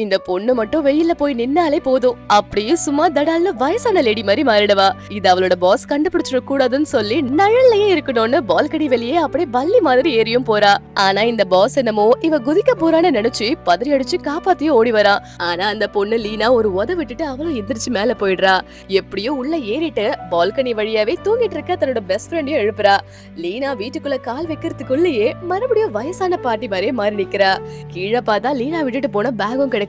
இந்த பொண்ணு மட்டும் வெயில்ல போய் நின்னாலே போதும், அப்படியே சும்மா தடால்னு வயசான லேடி மாதிரி மாறிடுவா. இது அவளோட பாஸ் கண்டுபிடிச்சிட கூடாதுன்னு சொல்லி நிழல்லயே இருக்கணும்னு பால்கனி வெளியே அப்படியே பல்லி மாதிரி ஏறியும் போறா. ஆனா இந்த பாஸ் என்னமோ இவ குதிக்க போறான்னு நினைச்சு பதறி அடிச்சு காப்பாத்தியும் ஓடி வரா. ஆனா அந்த பொண்ணு லீனா ஒரு உத விட்டுட்டு அவளும் எந்திரிச்சு மேல போயிடுறா. எப்படியோ உள்ள ஏறிட்டு பால்கனி வழியாவே தூங்கிட்டு இருக்க தன்னோட பெஸ்ட் ஃப்ரெண்டையும் எழுப்புறா. லீனா வீட்டுக்குள்ள கால் வைக்கிறதுக்குள்ளேயே மறுபடியும் வயசான பாட்டி மாதிரியே மாறி நிக்கிறா. கீழே பார்த்தா லீனா விட்டுட்டு போன பேகும் கிடைக்குது.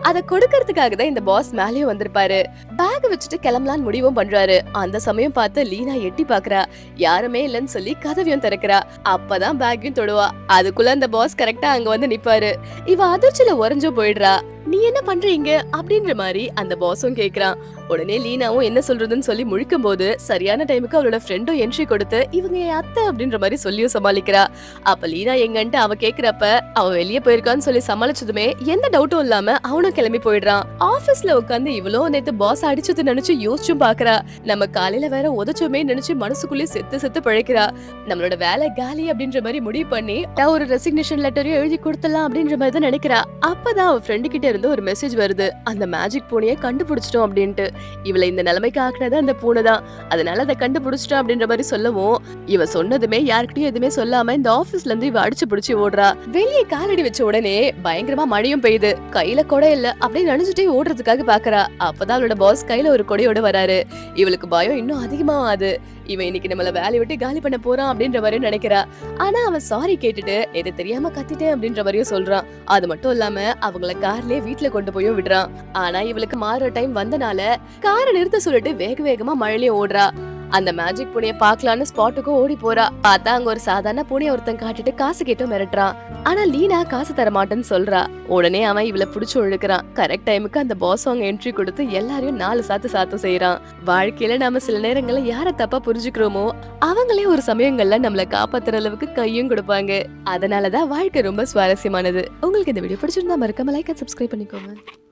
அத கொடுக்கறதுக்காக தான் இந்த பாஸ் மேலயும் வந்திருப்பாரு. பேக் வச்சுட்டு கிளம்பலான்னு முடிவும் பண்றாரு. அந்த சமயம் பார்த்து லீனா எட்டி பாக்குறா. யாருமே இல்லன்னு சொல்லி கதவையும் திறக்கிறா. அப்பதான் பேக்கையும் தொடுவா. அதுக்குள்ள அந்த பாஸ் கரெக்டா அங்க வந்து நிப்பாரு. இவ அதிர்ச்சியில உறைஞ்சு போயிடுறா. நீ என்ன பண்றீங்க அப்படின்ற மாதிரி அந்த பாஸும் கேக்குறான். உடனே லீனாவும் என்ன சொல்றதுன்னு சொல்லி முழிக்கும் போது சரியான டைமுக்கு அவளோட ஃப்ரெண்டும் என்ட்ரி கொடுத்து இவங்க என் அத்தை அப்படின்ற மாதிரி சொல்லியும் சமாளிக்கிறா. அப்ப லீனா எங்கன்ட்டு அவ கேக்குறப்ப அவ வெளியே போயிருக்கான்னு சொல்லி சமாளிச்சதுமே எந்த டவுட்டும் இல்லாம அவனும் கிளம்பி போயிடுறான். ஆபீஸ்ல உட்காந்து இவ்வளோ நேத்து பாஸ் அடிச்சது நினைச்சு யோசிச்சும் பாக்குறா. நம்ம காலையில வேற உதச்சோமே நினைச்சு மனசுக்குள்ளே செத்து செத்து பழைக்கிறா. நம்மளோட வேலை காலி அப்படின்ற மாதிரி முடிவு பண்ணி ஒரு ரெசிக்னேஷன் லெட்டரையும் எழுதி கொடுத்தலாம் அப்படின்ற மாதிரி தான் நினைக்கிறா. அப்பதான் அவ ஃப்ரெண்டு கிட்ட இருந்து ஒரு மெசேஜ் வருது. அந்த மேஜிக் பூனையை கண்டுபிடிச்சிட்டோம் அப்படின்ட்டு. இவளை இந்த நிலைமைக்கு ஆக்குனது அந்த பூனை தான். அதனால அதை கண்டுபிடிச்சிட்டோம் அப்படின்ற மாதிரி சொல்லவும் இவ சொன்னதுமே யாருக்கிட்டையும் எதுவுமே சொல்லாம இந்த ஆபீஸ்ல இருந்து இவ அடிச்சு பிடிச்சி ஓடுறா. வெளியே காலடி வச்ச உடனே பயங்கரமா மழையும் பெய்யுது. கையில கொடை இல்ல அப்படியே நினைச்சிட்டே ஓடுறதுக்காக பாக்குறா. அப்பதான் அவளோட பாஸ் கையில ஒரு கொடையோட வராரு. இவளுக்கு பயம் இன்னும் அதிகமாவாது. இவன் இன்னைக்கு நம்மள வேலையை விட்டு காலி பண்ண போறான் அப்படின்ற மாதிரி நினைக்கிறா. ஆனா அவன் சாரி கேட்டுட்டு இது தெரியாம கத்திட்டேன் அப்படின்ற மாதிரியும் சொல்றான். அது மட்டும் இல்லாம அவங்கள கார்லயே வீட்டுல கொண்டு போயும் விடுறான். ஆனா இவளுக்கு மாற டைம் வந்தனால காரை நிறுத்த சொல்லிட்டு வேக வேகமா மழையிலயும் ஓடுறா. அந்த மேஜிக் பூனைய பாக்கலான்னு ஸ்பாட்டுக்கும் ஓடி போறா. பார்த்தா அங்க ஒரு சாதாரண பூனைய ஒருத்தன் காட்டிட்டு காசு கேட்டும் மிரட்டுறான். ஆனா லீனா காசு தர மாட்டேன்னு சொல்றா. உடனே அவன் இவளை புடிச்சு இழுக்கிறான். கரெக்ட் டைமுக்கு அந்த பாஸ் அவங்க என்ட்ரி கொடுத்து எல்லாரையும் 4 சாத்து செய்யறான். வாழ்க்கையில நாம சில நேரங்கள்ல யார தப்பா புரிஞ்சுக்கிறோமோ அவங்களே ஒரு சமயங்கள்ல நம்மள காப்பாத்துற அளவுக்கு கையும் கொடுப்பாங்க. அதனாலதான் வாழ்க்கை ரொம்ப சுவாரஸ்யமானது. உங்களுக்கு இந்த வீடியோ பிடிச்சிருந்தா மறக்காம லைக் அண்ட் சப்ஸ்கிரைப் பண்ணிக்கோங்க.